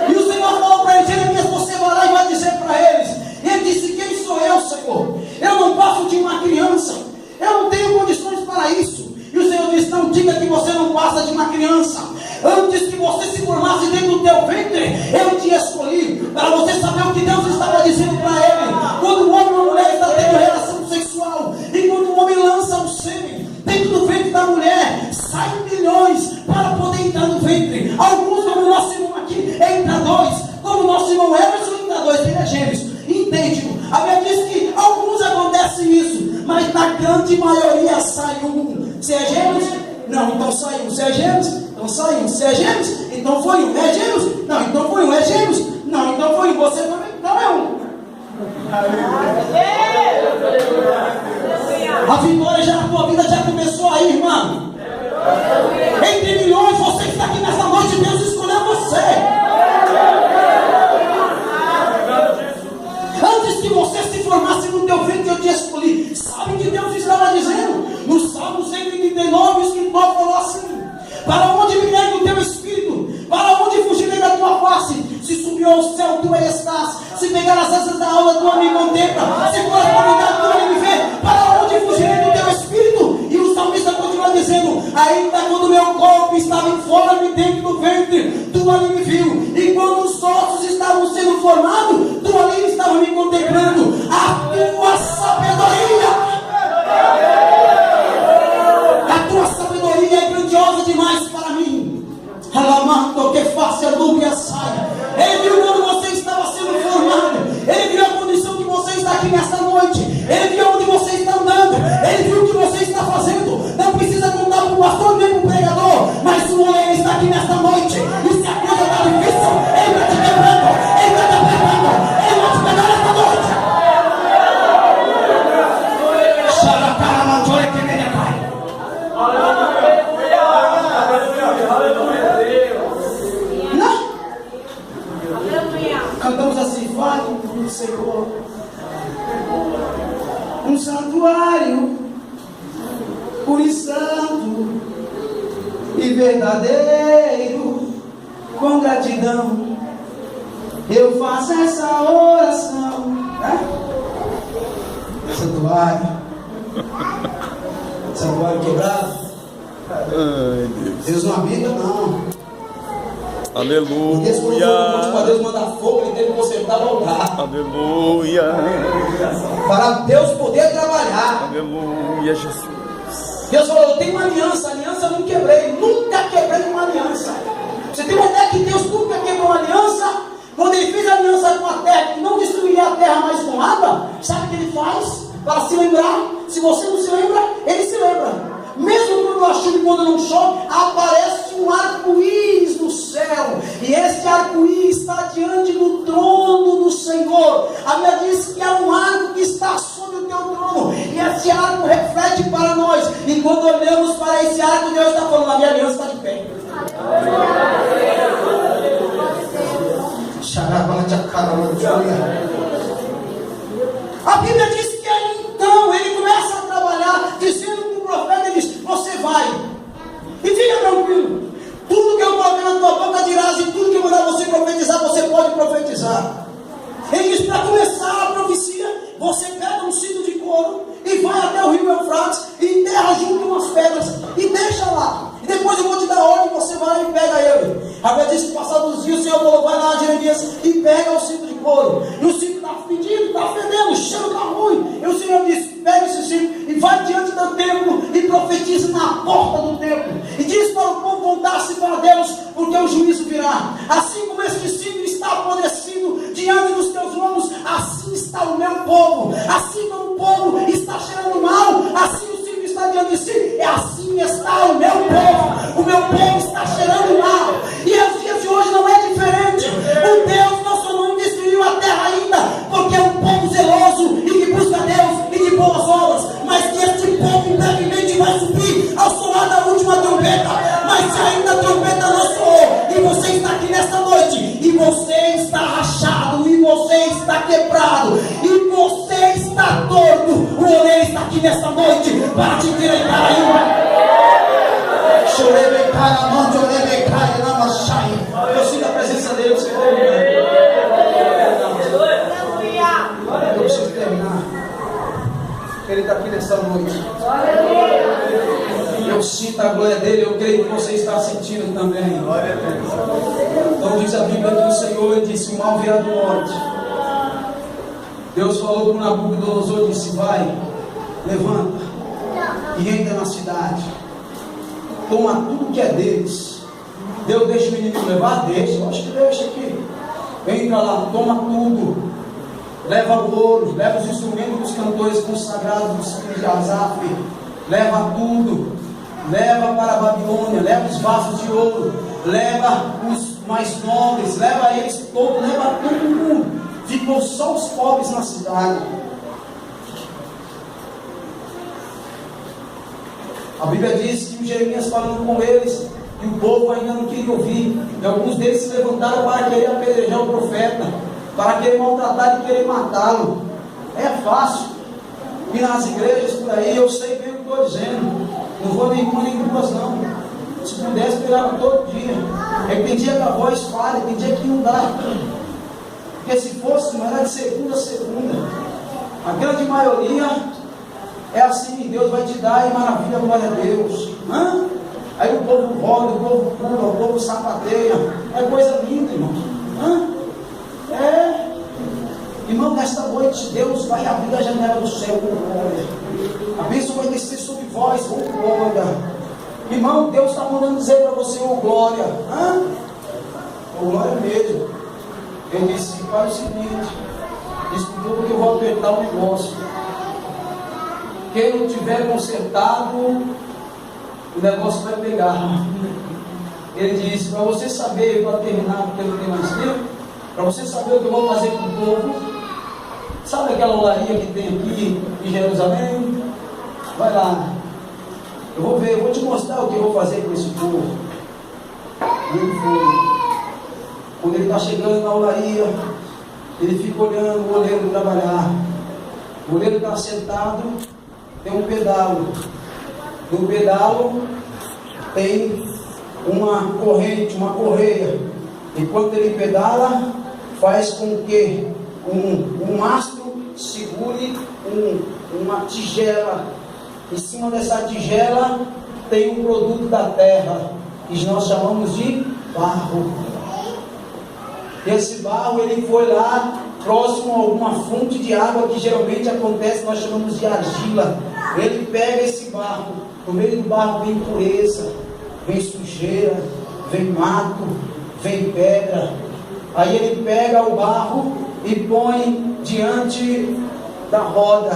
E o Senhor falou para ele: Jeremias, você vai lá e vai dizer para eles. E ele disse: quem sou eu, Senhor? Eu não posso gosto de uma criança. Eu não tenho condições para isso. E o Senhor diz: não diga que você não passa de uma criança. Antes que você se formasse dentro do teu ventre, eu te escolhi para você saber o que Deus estava dizendo para ele. Quando o homem ou a mulher está tendo relação sexual, e quando o homem lança o sêmen dentro do ventre da mulher, saem milhões para poder entrar no ventre. Alguns, como o nosso irmão aqui, entra 2, como o nosso irmão Emerson entra 2, ele é gêmeos. Entende? A Bíblia diz que alguns acontece isso, mas na grande maioria sai um. Se é gêmeos, não, então sai um. Se é gêmeos, então sai um. Se é gêmeos, então foi um. É gêmeos? Não, então foi um. É gêmeos? Não, então foi um. Você também, então é um. A vitória já na tua vida já começou aí, irmão. Entre milhões, você que está aqui nessa noite, Deus escolheu você. Antes que você se formasse no teu ventre, eu te escolhi. Sabe o que Deus estava dizendo? No Salmo 139, o escritor falou assim: para onde virei do teu espírito? Para onde fugirei da tua face? Se subiu ao céu, tu aí estás. Se pegar as asas da alma, tu me contempla. Se for a comunidade, tu me vê. Para onde fugirei do teu espírito? E o salmista continua dizendo: ainda quando meu corpo estava informe dentro do ventre, tu ali me viu. E quando os ossos estavam sendo formados, tu ali estava me contemplando. A tua sabedoria é grandiosa demais para mim. Alamando que faça a dúvida saia. Ele viu quando você estava sendo formado. Ele viu a condição que você está aqui nesta noite. Ele viu onde você está andando. Ele viu o que você está fazendo. Não precisa contar para o pastor nem para o pregador, mas o homem está aqui nesta noite. E se a coisa está difícil, ele vai te quebrando, ele vai te apertando, ele vai te pegar nesta noite. Cantamos assim: vale do Senhor um santuário puro e santo e verdadeiro. Com gratidão eu faço essa oração. Santuário, santuário quebrado. Ai, Deus não habita, não. Aleluia. Deus mandar fogo, ele teve que consertar o lugar. Aleluia. Para Deus poder trabalhar. Aleluia, Jesus. Deus falou: eu tenho uma aliança. Aliança eu não quebrei. Nunca quebrei uma aliança. Você tem uma ideia que Deus nunca quebrou uma aliança? Quando ele fez a aliança com a terra, que não destruiria a terra mais com água, sabe o que ele faz? Para se lembrar. Se você não se lembra, ele se lembra. Mesmo quando a chuva e quando não chove, aparece um arco-íris no céu. E esse arco-íris está diante do trono do Senhor. A Bíblia diz que é um arco que está sobre o teu trono. E esse arco reflete para nós. E quando olhamos para esse arco, Deus está falando: a minha aliança está de pé. A Bíblia diz que então ele começa a trabalhar, dizendo para o profeta, ele diz: você vai, e fica tranquilo, tudo que eu colocar na tua boca dirás, e tudo que eu mandar você profetizar, você pode profetizar. Ele diz: para começar a profecia, você pega um cinto de couro e vai até o rio Eufrates e enterra junto umas pedras e deixa lá. E depois eu vou te dar ordem, você vai e pega ele. A Bíblia diz que passados os dias o Senhor falou: vai lá, Jeremias, e pega o cinto de couro. E o cinto está fedido, está fedendo, o cheiro está ruim. E o Senhor disse: pega esse cinto e vai diante do templo e profetiza na porta do templo. E diz para o povo voltar-se para Deus, porque o juízo virá. Assim como este cinto está apodrecido diante dos teus lombos, assim está o meu povo. Assim como o povo está cheirando mal, assim o cinto está diante de si, e assim está o meu povo. O meu povo está cheirando mal. E os dias de hoje não é diferente. O Deus nosso não destruiu a terra ainda, porque é um povo zeloso e que busca Deus e de boas obras. Mas que este povo brevemente vai subir ao soar da última trombeta. Mas se ainda a trombeta não soou, e você está aqui nesta noite, e você está rachado, e você está quebrado, e você está torto, o oleiro está aqui nesta noite para te endireitar ainda. Eu sinto a presença dele. Eu preciso terminar. Ele está aqui nessa noite. Eu sinto a glória dele, eu creio que você está sentindo também. Então diz a Bíblia que o Senhor disse: o mal virá do norte. Deus falou para o Nabucodonosor, disse: vai, levanta e entra na cidade, toma tudo que é deles. Deus deixa o inimigo levar? Deixa, eu acho que deixa aqui. Entra lá, toma tudo, leva o ouro, leva os instrumentos dos cantores consagrados dos filhos de Asaf, leva tudo, leva para a Babilônia, leva os vasos de ouro, leva os mais nobres, leva eles todos, leva todo mundo. Ficou só os pobres na cidade. A Bíblia diz que o Jeremias falando com eles, e o povo ainda não queria ouvir, e alguns deles se levantaram para querer apedrejar o profeta, para querer maltratar e querer matá-lo. É fácil. E nas igrejas por aí, eu sei bem o que estou dizendo, não vou nem uma nem duas não. Se pudesse, pegava todo dia. Aí tem dia que a voz falha, tem dia que não dá. Porque se fosse, não era de segunda a segunda. A grande maioria é assim, Deus vai te dar e maravilha, glória a Deus. Aí o povo roda, o povo pula, o povo sapateia. É coisa linda, irmão. Irmão, nesta noite Deus vai abrir a janela do céu com glória. A bênção vai descer sobre vós com glória. Irmão, Deus está mandando dizer para você: ô glória. Ô glória mesmo. Eu disse: faz o seguinte, desculpa que eu vou apertar o negócio. Quem não tiver consertado, o negócio vai pegar. Ele disse: para você saber, para terminar, porque eu não tenho mais tempo, para você saber o que eu vou fazer com o povo, sabe aquela olaria que tem aqui em Jerusalém? Vai lá, eu vou ver, eu vou te mostrar o que eu vou fazer com esse povo. E ele foi. Quando ele está chegando na olaria, ele fica olhando o oleiro trabalhar. O oleiro está sentado, tem um pedalo. No pedalo tem uma corrente, uma correia. Enquanto ele pedala, faz com que um mastro segure uma tigela. Em cima dessa tigela tem um produto da terra, que nós chamamos de barro. Esse barro, ele foi lá próximo a alguma fonte de água que geralmente acontece, nós chamamos de argila. Ele pega esse barro, no meio do barro vem impureza, vem sujeira, vem mato, vem pedra. Aí ele pega o barro e põe diante da roda.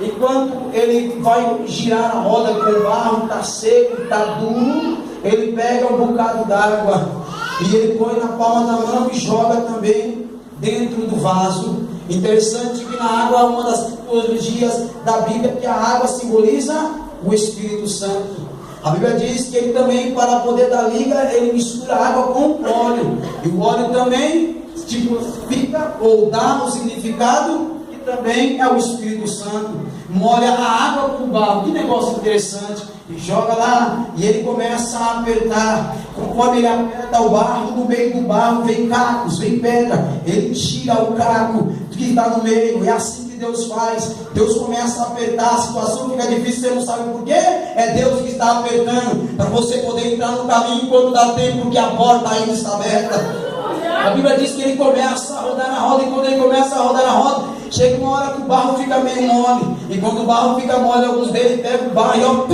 Enquanto ele vai girar a roda com o barro, está seco, está duro, ele pega um bocado d'água e ele põe na palma da mão e joga também dentro do vaso. Interessante que na água, uma das tipologias da Bíblia, que a água simboliza o Espírito Santo. A Bíblia diz que ele também, para poder dar liga, ele mistura água com óleo. E o óleo também tipifica ou dá o significado que também é o Espírito Santo. Molha a água com o barro. Que negócio interessante. E joga lá e ele começa a apertar. Conforme ele aperta o barro, no meio do barro vem cacos, vem pedra. Ele tira o caco que está no meio. É assim que Deus faz. Deus começa a apertar, a situação fica difícil, você não sabe por quê? É Deus que está apertando, para você poder entrar no caminho quando dá tempo, porque a porta ainda está aberta. A Bíblia diz que ele começa a rodar na roda, e quando ele começa a rodar na roda, chega uma hora que o barro fica meio mole, e quando o barro fica mole, alguns deles pegam o barro e ó,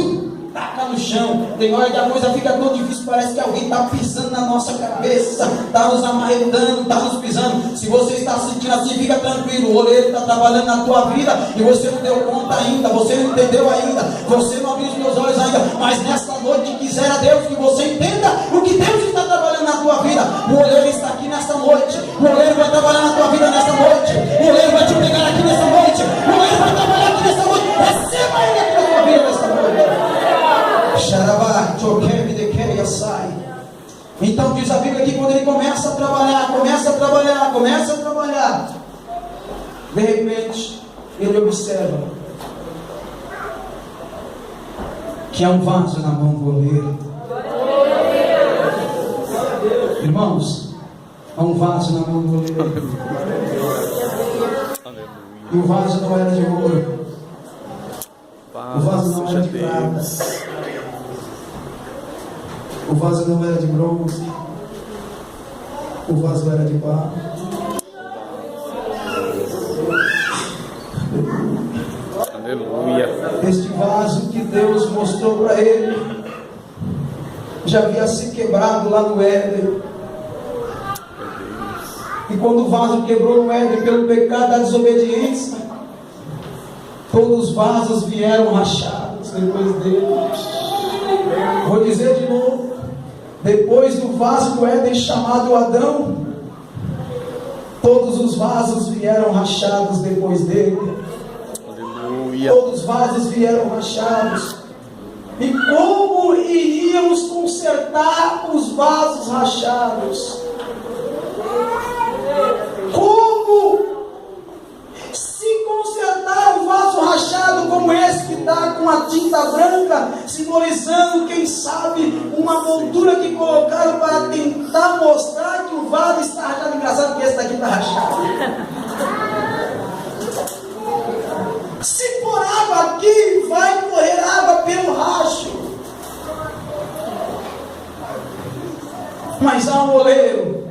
taca no chão. Tem hora que a coisa fica tão difícil, parece que alguém está pisando na nossa cabeça, está nos amarretando, está nos pisando. Se você está sentindo assim, fica tranquilo, o oleiro está trabalhando na tua vida e você não deu conta ainda, você não entendeu ainda, você não abriu os teus olhos ainda, mas nesta noite quisera Deus que você entenda o que Deus está trabalhando na tua vida. O oleiro está aqui nesta noite, o oleiro vai trabalhar na tua vida nesta noite, o oleiro vai te pegar aqui nesta noite, o oleiro vai trabalhar aqui nesta noite. Receba ele aqui na tua vida nesta noite. Então diz a Bíblia que quando ele começa a trabalhar, de repente ele observa que há um vaso na mão do oleiro. Irmãos, há um vaso na mão do oleiro. E o vaso não era de ouro, O vaso não era de prata. O vaso não era de bronze. O vaso era de barro. Aleluia. Este vaso que Deus mostrou para ele já havia se quebrado lá no Éden. E quando o vaso quebrou no Éden pelo pecado da desobediência, todos os vasos vieram rachados depois dele. Vou dizer de novo: depois do vaso do Éden chamado Adão, todos os vasos vieram rachados depois dele. Aleluia. Todos os vasos vieram rachados. E como iríamos consertar os vasos rachados? Como se consertar um vaso rachado como esse que está com a tinta branca, simbolizando, quem sabe, uma moldura que colocaram para tentar mostrar que o vaso está rachado? Engraçado que esse daqui está rachado. Se for água aqui, vai correr água pelo racho. Mas há um oleiro.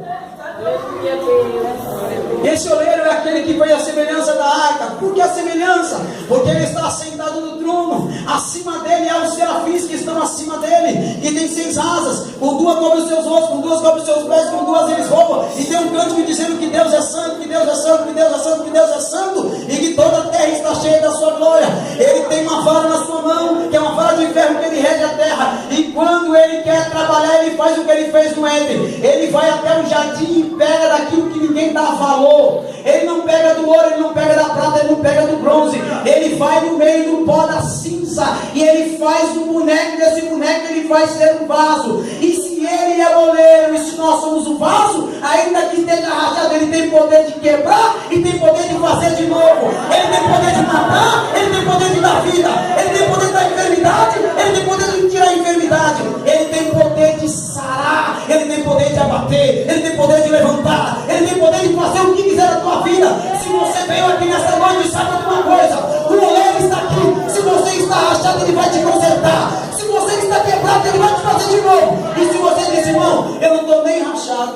Esse oleiro é aquele que foi a semelhança da arca. Por que a semelhança? Porque ele está sentado no trono. Acima dele há os serafins que estão acima dele, que tem 6 asas. Com 2 cobre os seus rostos, com 2 cobre os seus pés, com 2 eles voam. E tem um cântico dizendo que Deus é santo, que Deus é santo, que Deus é santo, que Deus é santo, e que toda a terra está cheia da sua glória. Ele tem uma vara na sua mão, que é uma vara de ferro, que ele rege a terra. E quando ele quer trabalhar, ele faz o que ele fez no Éden. Ele vai até o jardim e pega daquilo que ninguém dá valor. Ele não pega do ouro, ele não pega da prata, ele não pega do bronze. Ele vai no meio do pó da cinza e ele faz um boneco. Desse boneco ele vai ser um vaso. E se ele é o oleiro e se nós somos o vaso, ainda que esteja rachado, ele tem poder de quebrar e tem poder de fazer de novo. Ele tem poder de matar, ele tem poder de dar vida, ele tem poder de dar enfermidade, ele tem poder de tirar a enfermidade, ele tem poder de sarar, ele tem poder de abater, ele tem poder de levantar, ele tem poder de fazer o que quiser na tua vida. Se você veio aqui nesta noite, saiba de uma coisa: o oleiro está aqui. Se você está rachado, ele vai te consertar. Se você está quebrado, ele vai te fazer de novo. E se você diz: irmão, eu não estou nem rachado,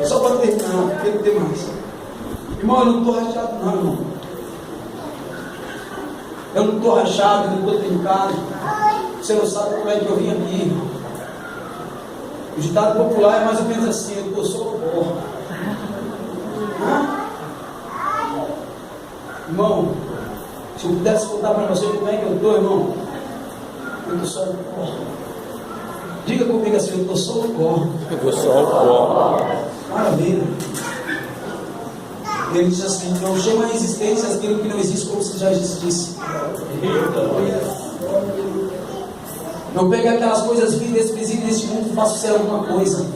só para terminar, porque não tem mais. Irmão, eu não estou rachado não, irmão. Eu não estou rachado, eu não estou trincado. Você não sabe como é que eu vim aqui. O ditado popular é mais ou menos assim: eu sou porra. Irmão, se eu pudesse contar para você como é que eu estou, irmão, eu estou só o pó. Diga comigo assim: eu estou só o pó. Eu sou o pó. Maravilha. Ele diz assim: não chama a existência aquilo que não existe como se já existisse. Não pega aquelas coisas vidas desprezíveis deste mundo e faço ser alguma coisa.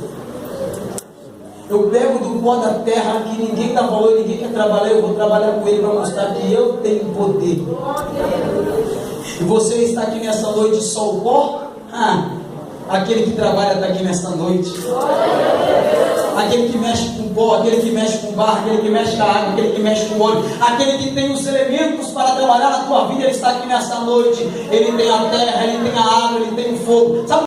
Eu pego do pó da terra que ninguém dá valor, ninguém quer trabalhar, eu vou trabalhar com ele para mostrar que eu tenho poder. E você está aqui nesta noite só o pó? Aquele que trabalha está aqui nesta noite. Aquele que mexe com pó, aquele que mexe com barro, aquele que mexe com a água, aquele que mexe com o óleo, aquele que tem os elementos para trabalhar na tua vida, ele está aqui nesta noite. Ele tem a terra, ele tem a água, ele tem o fogo. Sabe